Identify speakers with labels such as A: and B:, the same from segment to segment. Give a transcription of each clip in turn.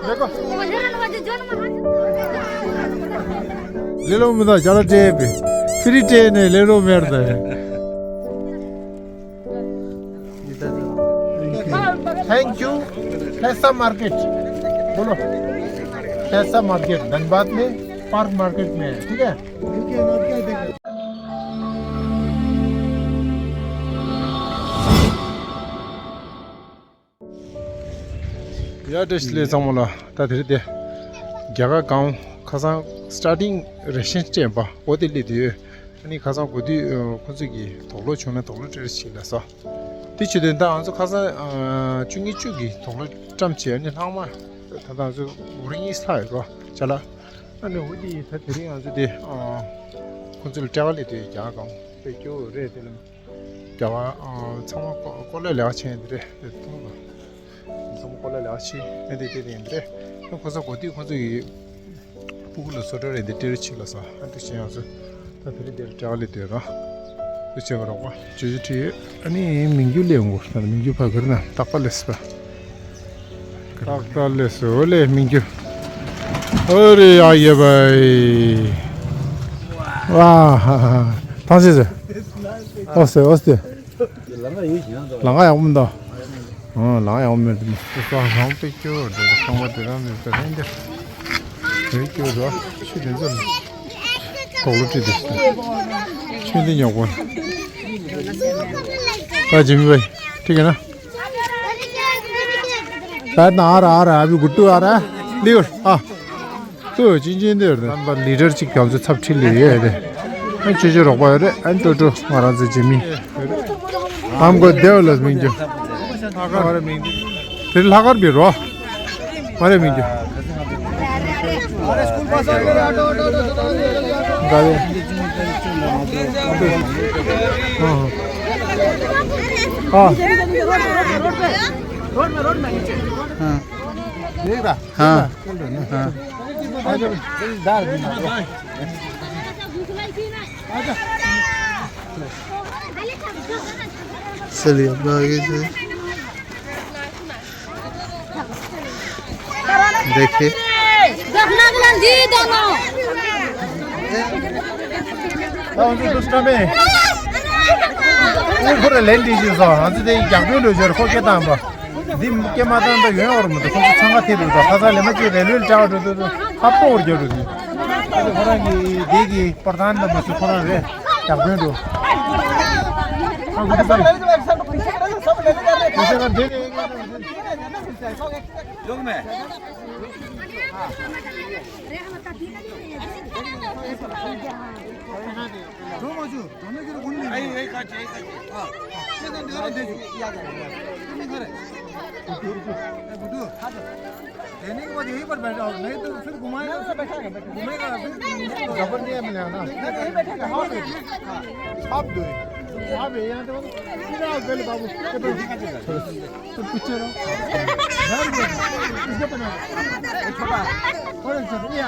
A: देखो ले लो मुझे चलो टेप फ्री ट्रेन है ले लो मेरे से थैंक यू कैसा मार्केट बोलो कैसा मार्केट धनबाद में पार्क मार्केट में है ठीक है या डिस्प्ले समोला ताधरे दे जगह गांव खासा स्टार्टिंग रेशन चेंबा ओदिली दे 아니 가서 어디 거기 돌로 주면 돌로 들으시라서 뒤치된다 안서 가서 중기 쪽이 돌로 좀 지연이 하마 다다서 우리 스타일로 잘라 아니 어디 다들이 아주디 콘솔 짜갈이 돼 야가 배교 레들은 자와 참아 꼴레 려치인데 통과 좀 꼴레 려치 내데데인데 거기서 어디 거기 부글로 소리를 들으시라서 한테 지어서 다들이 될 자갈이 되라 그쪽으로 주주티 아니 민규 레옹고 나는 민규 파거나 딱발레스바 딱발레스 올레 민규 어리 아예바이 와 다시죠 어때 랑아야 온다 랑아야 오면 또 한번 뺏겨 정말 대단해 근데 뺏겨 줘 쉬는 돌로지 됐어. 쉬는 영원. 아 지미 भाई ठीक है ना? शायद ना आ रहा अभी गुट्टू आ रहा है लीवर हाँ तो जिन दे रहे हैं लीडर चिक काम से सब ठीक लिए है मैं चीज़ रोक पाया रे एंड तो हमारा से जिमी हमको देवलस मिंजो हमारे मिंजो फिर लाकर भी रो हमारे मिंजो गाड़ी हाँ रोड में नीचे हाँ देख रहा हाँ हाँ चलिए अब आगे से देखिए 우리 랜디지서 아주대 양변을 저렇게 거기다 봐. 님 께 마다는데 왜 오르면 거기 상가티도 가서 레마지 레를 자오도 합포 오르저도. 그래서 그러니 대기 प्रधान में सुखना रे 양변도. 아 그래서 सब ले ले दे लोग में रोमाजू हमें के गुण नहीं आई काट हां ये तो दे दे याद है करे बुद्धू देने के बाद यहीं पर बैठा हो नहीं तो फिर घुमाएगा सब बैठेगा फिर जबर नहीं है मिलेगा ना नहीं बैठेगा हां आप दो आप यहां तो सीधा गले बाबू तो पीछे रहो इसको बना छोटा और सब ये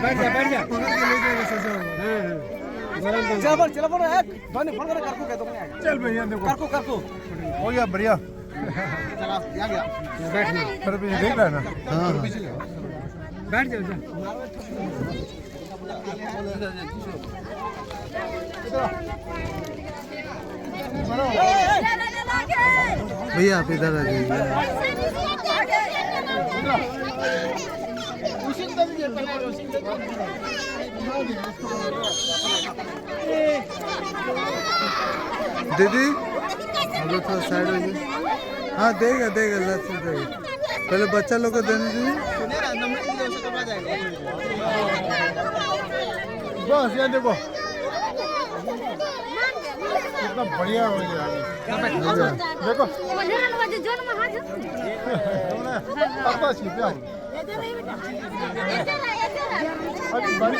A: बैठ जा चल बोलो फोन कर करको कहता हूं चल भैया देखो करको हो गया बढ़िया चला आ गया बैठ फिर भी देख रहा है ना हां बैठ जा भैया आप इधर आ जाइए दीदी अगर थोड़ा साइड हो जाए हाँ देगा देगा लस्सी देगा पहले बच्चा लोग को देने दीजिए बस यहाँ देखो कितना बढ़िया हो गया देखो पता छिपा अभी बड़ी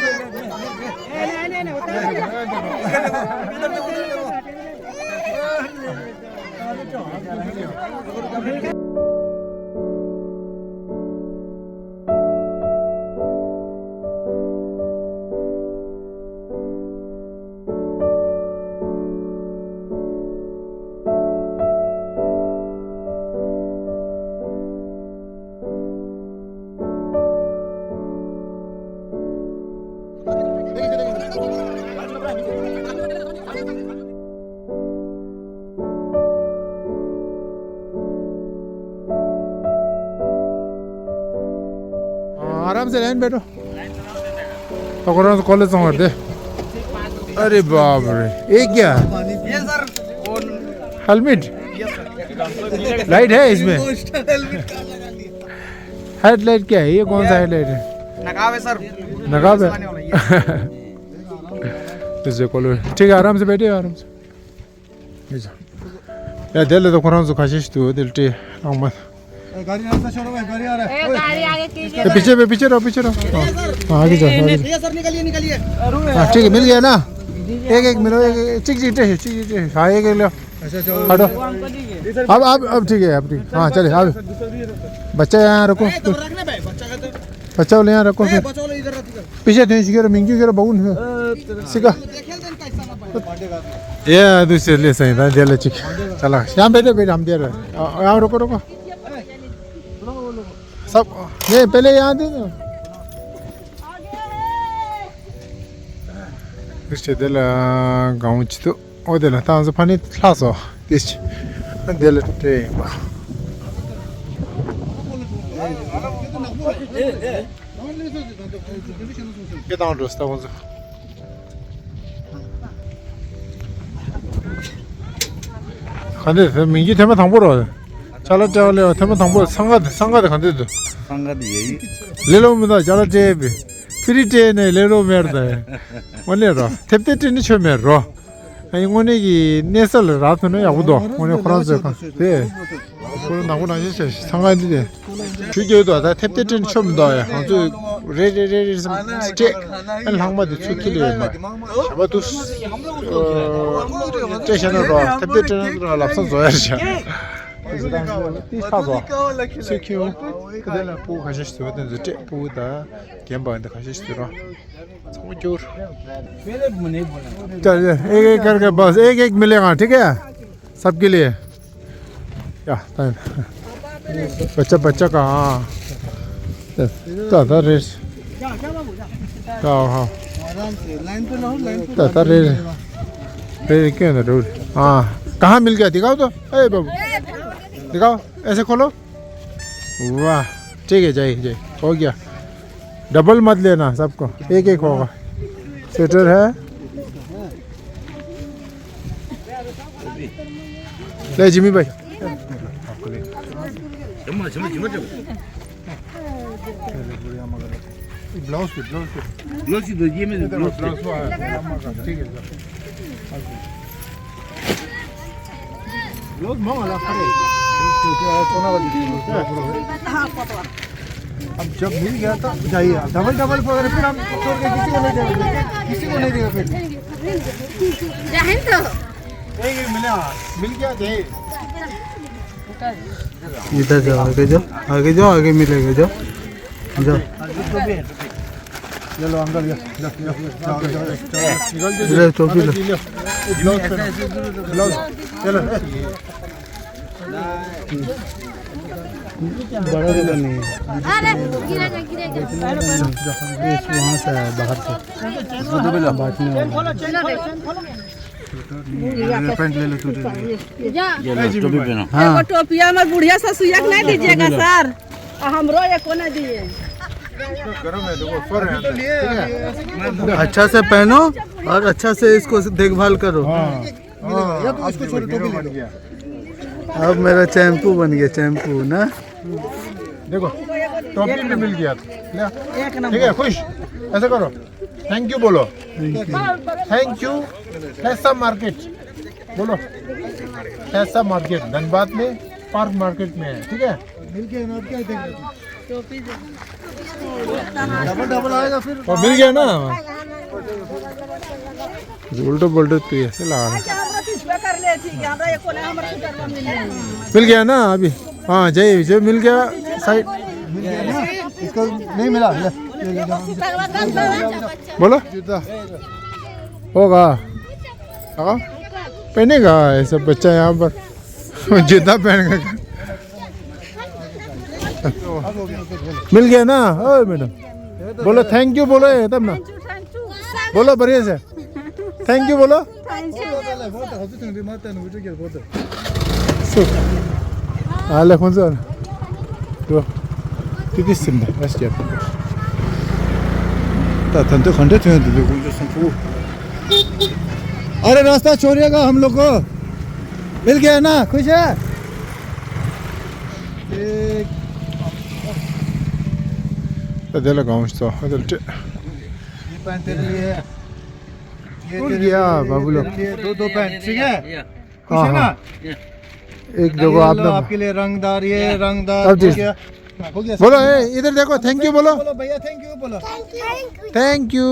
A: आराम से लाइन बैठो तो कॉलेज समझ दे अरे बाप रे ये क्या
B: ये सर
A: हेलमेट लाइट है इसमें हेडलाइट क्या है ये कौन सा हेडलाइट है
B: नकाब है सर
A: नकाब है इसे कॉलेज ठीक है आराम से बैठे आराम से या दिल तो कुरान से खाशिश तो दिल टे अहमद
B: गाड़ी रास्ता छोड़ो भाई गाड़ी आ रहा है
C: गाड़ी आगे कीजिए
A: पीछे रहो हाँ आगे जाओ
B: ये सर निकलिए
A: हाँ ठीक है मिल गया ना एक मिलो एक चिक हाँ एक लो हटो अब ठीक है अब ठीक हाँ चले अब बच्चा यहाँ रखो
B: रखने भाई बच्चा का तो
A: बच्चा वाले यहाँ रखो फिर
B: बच्चा वाला इधर रखिएगा
A: पीछे थे सिक्योर मिंगी करो बहुन सिका
B: खेल देन कैसा ना भाई
A: ये दूसरे ले सही था दिल चिक चला यहाँ बैठे हम दे रहे यहाँ रुको सब ये पहले यहाँ दे दो 그렇지 될 가운치도 어디나 다운서 판이 타서 됐지 될 때. Que dá onde está onze. 근데 민기 되면 당보러 잘라잘래 되면 당보 상가대 간대도
B: संगत यही
A: 레로입니다 잘라제비 프리제네 레로 메르다 원래로 탭테트니 처메로 아니 오네기 네설 라트는 야구도 오늘 프랑스 네 그런 나고 나셨어 상가인데 주교도 다 탭테트니 처음 넣어요 아주 레레레 스테 한마디 추킬이 막 아마도 제셔너로 탭테트는 랍선 줘야지 이사도 세키오 그대로 보고 가실 수 있는 저 보다 gemba인데 가실 수 있어 समझो चल एक करके बस एक मिलेगा ठीक है सबके लिए या बच्चा का हाँ दादा रेस हाँ
B: लाइन पे ना हो लाइन पे
A: दादा रेस रेस क्यों ना रोड हाँ कहाँ मिल गया दिखाओ तो अरे बाबू दिखाओ ऐसे खोलो वाह ठीक है जय हो गया डबल मत लेना सबको एक होगा स्वेटर है ले जिमी भाई ब्लाउज
B: दो ये में
A: ठीक है ब्लाउज मंगा खड़े अब जब मिल गया तो जाइए डबल पकड़ फिर हम छोड़ के किसी को नहीं देगा फिर एक मिल गया दे
B: इधर जाओ आगे मिलेगा जाओ
A: चलो अंकल
B: इधर टोपी लो
A: ब्लाउज चलो
B: बड़ा दुकान नहीं है
C: अरे गिरेगा
B: वहाँ से है बाहर से पैंट ले लो टोपी पहनो
D: हाँ टोपिया में बुढ़िया ससुया के नहीं दीजिएगा सर हमरो एक को नहीं दिए
A: गरम है देखो फर है
B: अच्छा से पहनो और अच्छा से इसको देखभाल करो
A: या तो इसको छोटे टोपी बन गया
B: अब मेरा चैम्पू बन गया चैम्पू ना
A: देखो टोपी भी मिल गया ठीक है खुश ऐसा करो थैंक यू बोलो थैंक यू ऐसा मार्केट बोलो ऐसा मार्केट धनबाद में पार्क मार्केट में है ठीक है मिल गया ना क्या देख रहे डबल आएगा फिर और मिल गया ना उल्टो बोल्टो तो ऐसे लगा मिल गया ना अभी हाँ जय मिल गया साइड
B: इसको नहीं मिला
A: बोलो होगा पहनेगा ऐसा बच्चा यहाँ पर जूता पहनेगा मिल गया ना ओ मैडम बोलो थैंक यू बोलो तब ना बोलो बढ़िया से थैंक यू बोलो 알레 혼자 또 디디스입니다. 맛있죠?
B: धंधे खंडे थे अरे रास्ता छोड़िएगा हम लोग को मिल गया ना खुश है
A: अदला गाँव तो अदल
B: ये पैंट तेरे लिए है
A: उड़ गया बाबू लोग
B: दो पैंट ठीक है खुश
A: हाँ
B: है ना
A: एक देखो
B: ये
A: आप
B: लो, आपके लिए रंगदार ये रंगदार
A: अब जी।
B: हो गया
A: बोलो इधर देखो थैंक यू बोलो
B: बोलो भैया थैंक यू बोलो
A: थैंक यू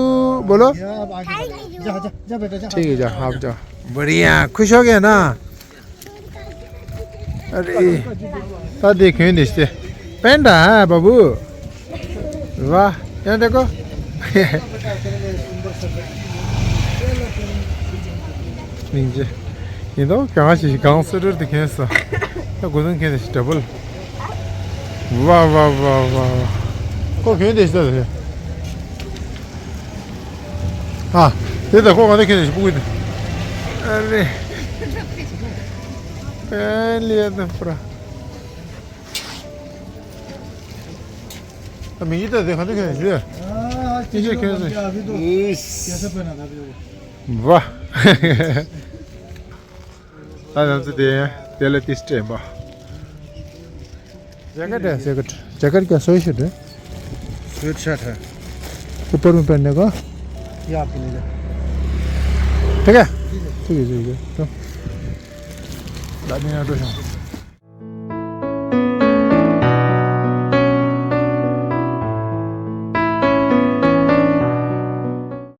A: बोलो
B: या अब आगे बढ़ो। जा जा जा बेटा जा
A: ठीक है जा आप जाओ बढ़िया खुश हो गया ना अरे देखे देखते पेंडा है बाबू वाह यहाँ देखो नीचे ये तो कहाँ से गांव से डर दिखे ऐसा तो गोदन के देश डबल वाह वाह वाह वाह को क्यों देश दा है हाँ ये देखो कहाँ देखे देश पूरी अरे पहले तो पूरा अब ये तो देखो देखे देश नीचे क्यों देश
B: अभी तो कैसे पहना था अभी वो
A: वाह 아무튼 델레티스 템바 जैकेट क्या सोई शर्ट है
B: स्वेट शर्ट है
A: ऊपर में पहनने का
B: ये आपके लिए
A: ठीक है ठीक है तो लामिना तो